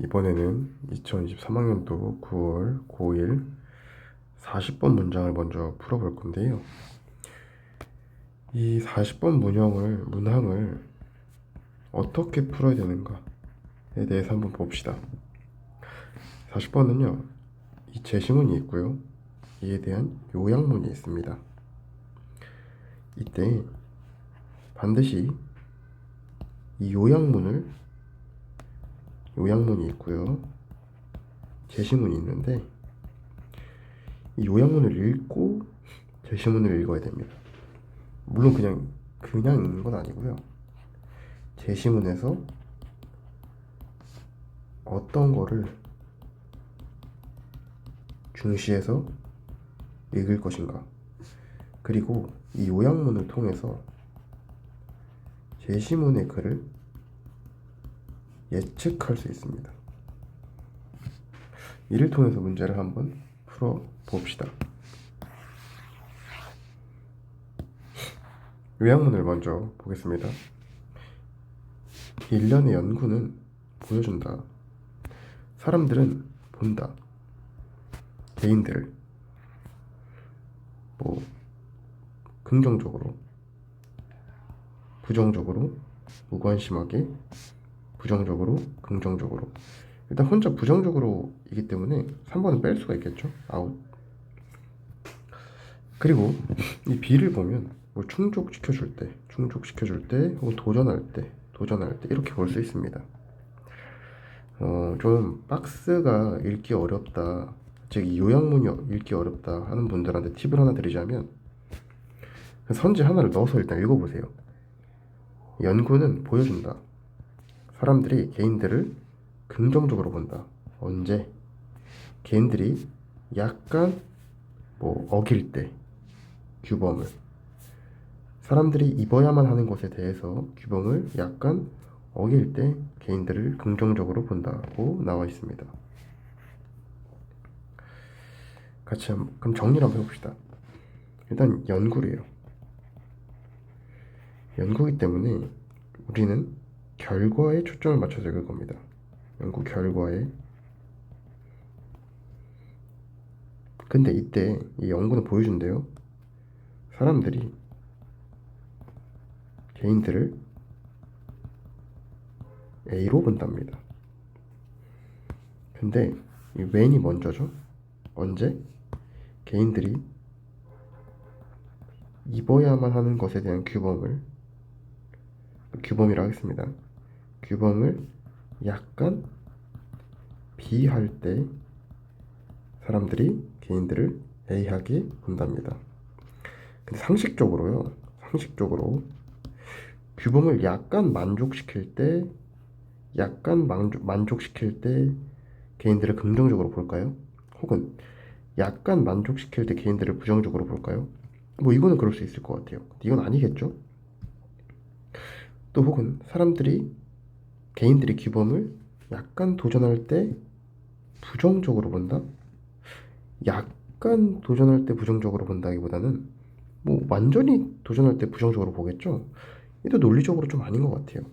이번에는 2023학년도 9월 고1 40번 문장을 먼저 풀어볼 건데요. 이 40번 문항을 어떻게 풀어야 되는가에 대해서 한번 봅시다. 40번은요, 이 제시문이 있고요. 이에 대한 요약문이 있습니다. 이때 반드시 이 요약문이 있고요. 제시문이 있는데 이 요약문을 읽고 제시문을 읽어야 됩니다. 물론 그냥 읽는 건 아니고요. 제시문에서 어떤 거를 중시해서 읽을 것인가, 그리고 이 요약문을 통해서 제시문의 글을 예측할 수 있습니다. 이를 통해서 문제를 한번 풀어 봅시다. 요약문을 먼저 보겠습니다. 일련의 연구는 보여준다. 사람들은 본다. 개인들을 긍정적으로, 부정적으로, 무관심하게, 부정적으로, 긍정적으로. 일단 혼자 부정적으로이기 때문에 3번은 뺄 수가 있겠죠. 아웃. 그리고 이 B를 보면 충족시켜줄 때, 혹은 도전할 때 이렇게 볼 수 있습니다. 좀 박스가 읽기 어렵다, 즉 이 요약문이 읽기 어렵다 하는 분들한테 팁을 하나 드리자면 선지 하나를 넣어서 일단 읽어보세요. 연구는 보여준다. 사람들이 개인들을 긍정적으로 본다. 언제? 개인들이 약간 어길 때, 규범을, 사람들이 입어야만 하는 것에 대해서 규범을 약간 어길 때 개인들을 긍정적으로 본다고 나와 있습니다. 그럼 정리를 한번 해봅시다. 일단 연구래요. 연구이기 때문에 우리는 결과에 초점을 맞춰서 읽을 겁니다. 연구 결과에. 근데 이때 이 연구는 보여준대요. 사람들이 개인들을 A로 본답니다. 근데 이 when이 먼저죠. 언제? 개인들이 입어야만 하는 것에 대한 규범이라 하겠습니다. 규범을 약간 비할 때 사람들이 개인들을 A하게 본답니다. 근데 상식적으로 규범을 약간 만족시킬 때 개인들을 긍정적으로 볼까요? 혹은 약간 만족시킬 때 개인들을 부정적으로 볼까요? 이거는 그럴 수 있을 것 같아요. 이건 아니겠죠? 또 혹은 개인들이 규범을 약간 도전할 때 부정적으로 본다? 약간 도전할 때 부정적으로 본다기보다는 완전히 도전할 때 부정적으로 보겠죠? 이도 논리적으로 좀 아닌 것 같아요.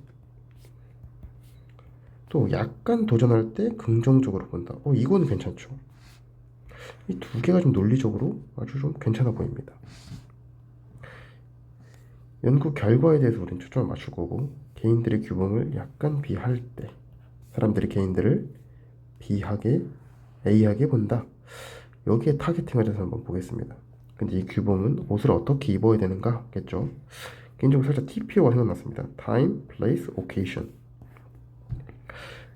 또 약간 도전할 때 긍정적으로 본다. 이건 괜찮죠. 이 두 개가 좀 논리적으로 아주 좀 괜찮아 보입니다. 연구 결과에 대해서 우리는 초점을 맞출 거고, 개인들의 규범을 약간 비할 때 사람들이 개인들을 A하게 본다. 여기에 타겟팅을 해서 한번 보겠습니다. 근데 이 규범은 옷을 어떻게 입어야 되는가겠죠. 개인적으로 살짝 TPO가 생각났습니다. Time, Place, Occasion.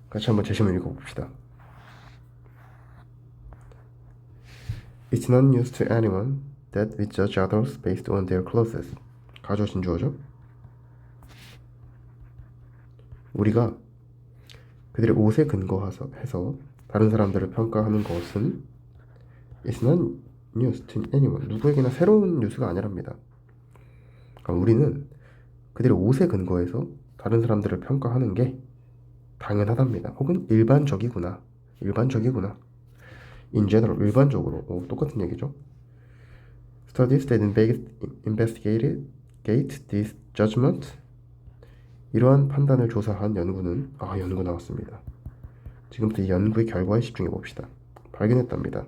같이 한번 제시문 읽어봅시다. It's not news to anyone that we judge others based on their clothes. 가져오신 주어죠. 우리가 그들의 옷에 근거해서 다른 사람들을 평가하는 것은 It's not news to anyone. 누구에게나 새로운 뉴스가 아니랍니다. 그러니까 우리는 그들의 옷에 근거해서 다른 사람들을 평가하는 게 당연하답니다. 혹은 일반적이구나. In general, 일반적으로. 똑같은 얘기죠. Studies that investigate this judgment. 이러한 판단을 조사한 연구 나왔습니다. 지금부터 이 연구의 결과에 집중해 봅시다. 발견했답니다.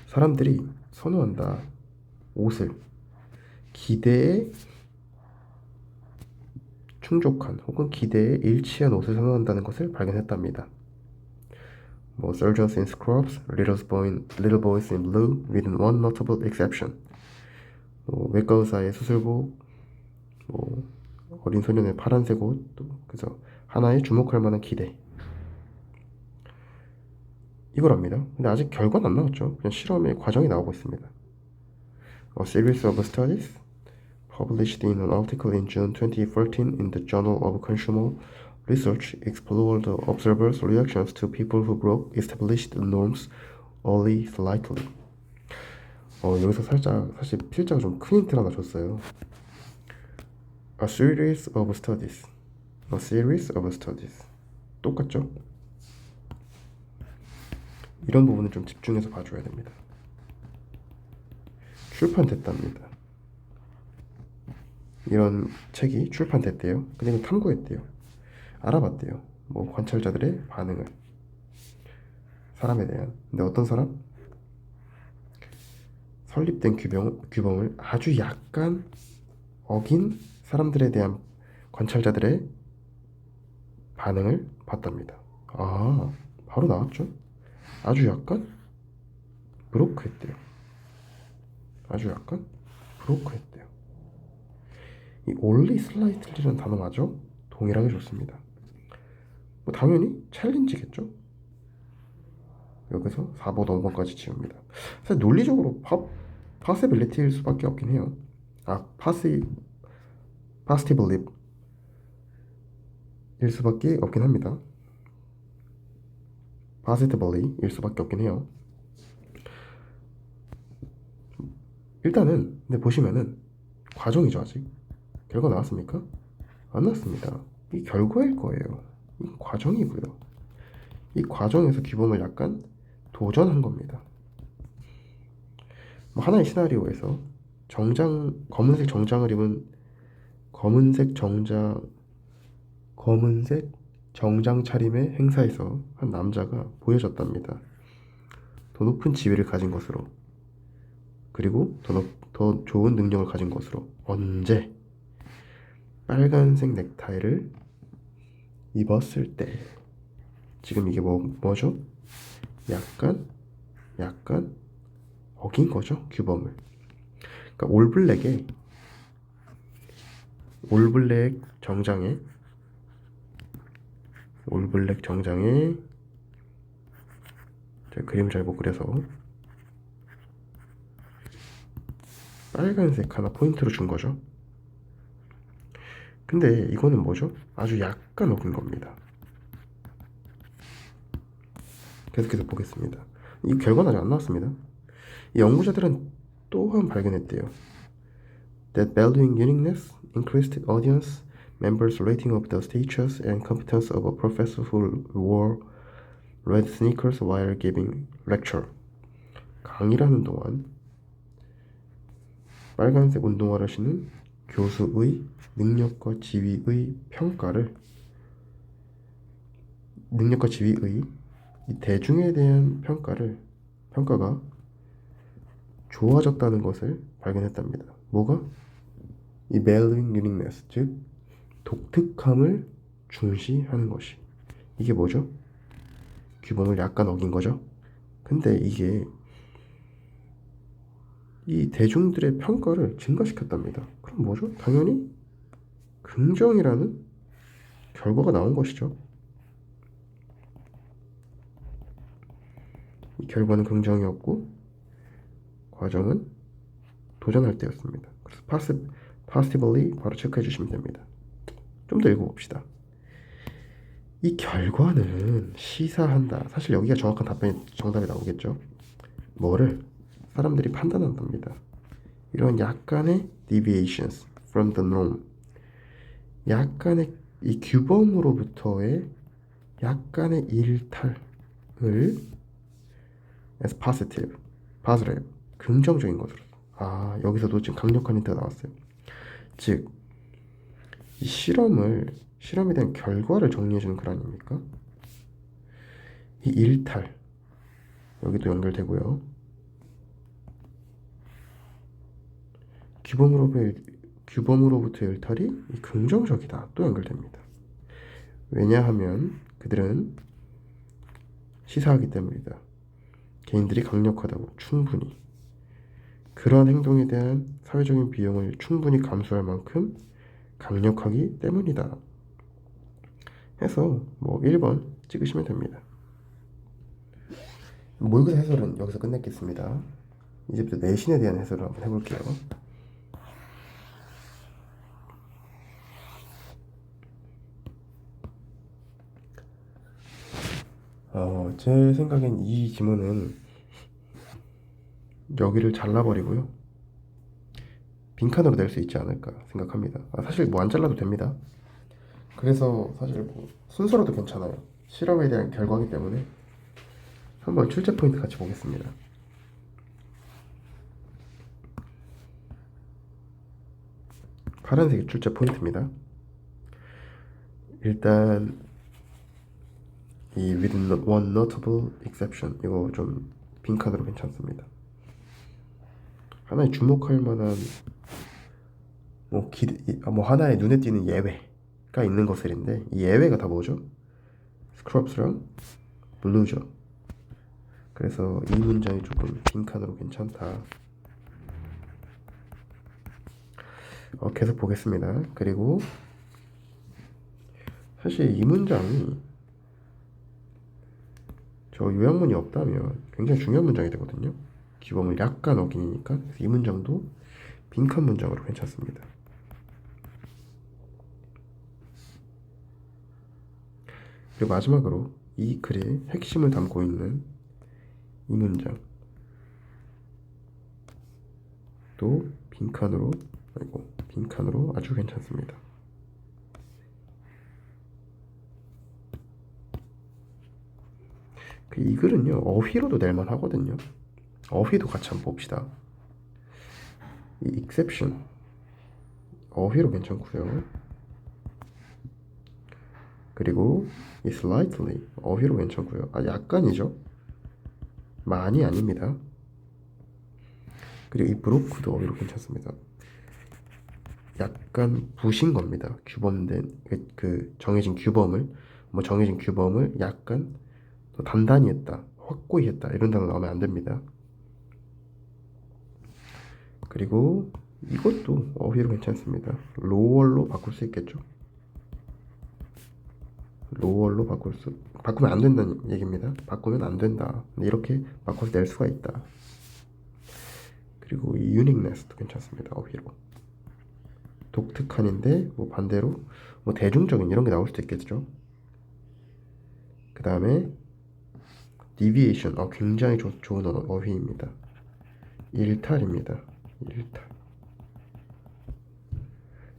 사람들이 선호한다. 옷을 기대에 충족한 혹은 기대에 일치한 옷을 선호한다는 것을 발견했답니다. 뭐 Soldiers in Scrubs, Little Boys in Blue, with one notable exception. 뭐 외과 의사의 수술복, 뭐 어린 소년의 파란색 옷, 그래서 하나의 주목할 만한 기대. 이거랍니다. 근데 아직 결과는 안 나왔죠. 그냥 실험의 과정이 나오고 있습니다. A series of studies published in an article in June 2014 in the Journal of Consumer Research explored the observers' reactions to people who broke established norms only slightly. 여기서 살짝 사실 필자가 좀 큰 힌트를 하나 줬어요. A series of studies. A series of studies. 똑같죠? 이런 부분은 좀 집중해서 봐줘야 됩니다. 출판됐답니다. 이런 책이 출판됐대요. 근데 이건 탐구했대요. 알아봤대요. 뭐 관찰자들의 반응을, 사람에 대한. 근데 어떤 사람? 설립된 규범을 아주 약간 어긴 사람들에 대한 관찰자들의 반응을 봤답니다. 아, 바로 나왔죠. 아주 약간 브로크했대요. 아주 약간 브로크했대요. 이 only slightly라는 단어 맞죠? 동일하게 좋습니다. 뭐 당연히 챌린지겠죠. 여기서 4번 5번까지 지웁니다. 사실 논리적으로 possibility일 수밖에 없긴 해요. positively 일 수밖에 없긴 합니다. positively 일 수밖에 없긴 해요. 일단은 근데 보시면은 과정이죠. 아직 결과 나왔습니까? 안 나왔습니다. 이 결과일 거예요. 이 과정이고요. 이 과정에서 규범을 약간 도전한 겁니다. 뭐 하나의 시나리오에서 검은색 정장을 입은 검은색 정장 차림의 행사에서 한 남자가 보여졌답니다. 더 높은 지위를 가진 것으로, 그리고 더 좋은 능력을 가진 것으로. 언제? 빨간색 넥타이를 입었을 때. 지금 이게 뭐죠? 약간 어긴 거죠, 규범을. 그러니까 올블랙 정장에 제가 그림을 잘 못 그려서 빨간색 하나 포인트로 준 거죠. 근데 이거는 뭐죠? 아주 약간 어긴 겁니다. 계속해서 보겠습니다. 이 결과는 아직 안 나왔습니다. 이 연구자들은 또한 발견했대요. That valuing uniqueness increased audience members' rating of the status and competence of a professor who wore red sneakers while giving lecture. 강의를 하는 동안 빨간색 운동화를 신은 교수의 능력과 지위의 이 대중에 대한 평가가 좋아졌다는 것을 발견했답니다. 뭐가? 이 valuing uniqueness, 즉 독특함을 중시하는 것이. 이게 뭐죠? 규범을 약간 어긴 거죠. 근데 이게 이 대중들의 평가를 증가시켰답니다. 그럼 뭐죠? 당연히 긍정이라는 결과가 나온 것이죠. 이 결과는 긍정이었고 과정은 도전할 때였습니다. 그래서 positively 바로 체크해 주시면 됩니다. 좀 더 읽어봅시다. 이 결과는 시사한다. 사실 여기가 정확한 정답이 나오겠죠. 뭐를? 사람들이 판단한답니다. 이런 약간의 deviations from the norm, 약간의 이 규범으로부터의 약간의 일탈을 as positive, 긍정적인 것으로. 여기서도 지금 강력한 힌트가 나왔어요. 즉, 이 실험에 대한 결과를 정리해주는 글 아닙니까? 이 일탈 여기도 연결되고요. 규범으로부터 일탈이 긍정적이다 또 연결됩니다. 왜냐하면 그들은 시사하기 때문이다. 개인들이 강력하다고 충분히 그러한 행동에 대한 사회적인 비용을 충분히 감수할 만큼 강력하기 때문이다. 해서 뭐 1번 찍으시면 됩니다. 모의고사 해설은 여기서 끝냈겠습니다. 이제부터 내신에 대한 해설을 한번 해볼게요. 제 생각엔 이 지문은 여기를 잘라버리고요. 빈칸으로 낼 수 있지 않을까 생각합니다. 사실 뭐 안 잘라도 됩니다. 그래서 사실 뭐 순서로도 괜찮아요. 실험에 대한 결과이기 때문에 한번 출제 포인트 같이 보겠습니다. 파란색이 출제 포인트입니다. 일단 이 with one notable exception 이거 좀 빈칸으로 괜찮습니다. 하나의 주목할 만한 뭐 하나의 눈에 띄는 예외가 있는 것들인데 이 예외가 다 뭐죠? 스크럽스랑 블루죠. 그래서 이 문장이 조금 빈칸으로 괜찮다. 계속 보겠습니다. 그리고 사실 이 문장이 저 요약문이 없다면 굉장히 중요한 문장이 되거든요. 규범을 약간 어기니까. 그래서 이 문장도 빈칸 문장으로 괜찮습니다. 그리고 마지막으로 이 글의 핵심을 담고 있는 이 문장 또 빈칸으로 아주 괜찮습니다. 이 글은요 어휘로도 낼만 하거든요. 어휘도 같이 한번 봅시다. 이 exception 어휘로 괜찮고요. 그리고 이 slightly 어휘로 괜찮고요. 약간이죠. 많이 아닙니다. 그리고 이 broke도 어휘로 괜찮습니다. 약간 부신 겁니다. 규범된 정해진 규범을 약간 더 단단히 했다, 확고히 했다 이런 단어 나오면 안 됩니다. 그리고 이것도 어휘로 괜찮습니다. 로월로 바꿀 수 있겠죠. 로월로 바꾸면 안 된다는 얘기입니다. 바꾸면 안 된다. 이렇게 바꿔서 낼 수가 있다. 그리고 이 uniqueness도 괜찮습니다. 어휘로 독특한인데 뭐 반대로 뭐 대중적인 이런 게 나올 수도 있겠죠. 그 다음에 deviation 굉장히 좋은 어휘입니다. 일탈입니다. 일탈.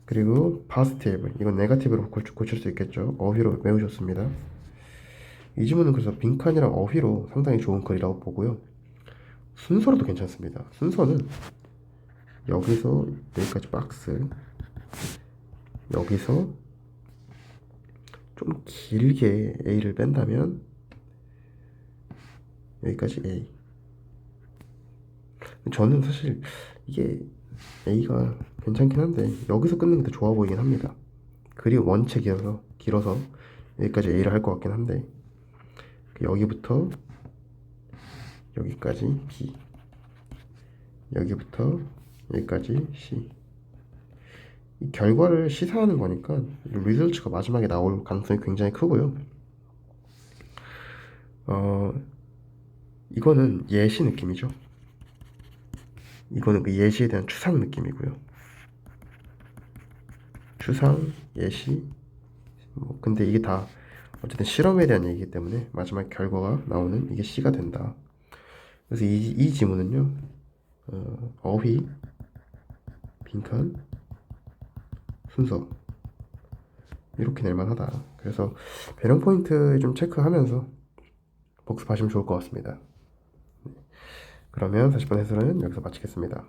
그리고 positive 이건 네거티브로 고칠 수 있겠죠. 어휘로 매우 좋습니다. 이 지문은 그래서 빈칸이랑 어휘로 상당히 좋은 글이라고 보고요. 순서로도 괜찮습니다. 순서는 여기서 여기까지 박스, 여기서 좀 길게 A를 뺀다면 여기까지 A. 저는 사실 이게 A가 괜찮긴 한데 여기서 끊는 게 더 좋아 보이긴 합니다. 글이 원체 길어서 여기까지 A를 할 것 같긴 한데 여기부터 여기까지 B, 여기부터 여기까지 C. 이 결과를 시사하는 거니까 리설트가 마지막에 나올 가능성이 굉장히 크고요. 이거는 예시 느낌이죠. 이거는 그 예시에 대한 추상 느낌이고요. 추상, 예시. 근데 이게 다 어쨌든 실험에 대한 얘기이기 때문에 마지막 결과가 나오는 이게 C가 된다. 그래서 이 지문은요, 어휘, 빈칸, 순서 이렇게 낼만하다. 그래서 배경 포인트 좀 체크하면서 복습하시면 좋을 것 같습니다. 그러면 40번 해설은 여기서 마치겠습니다.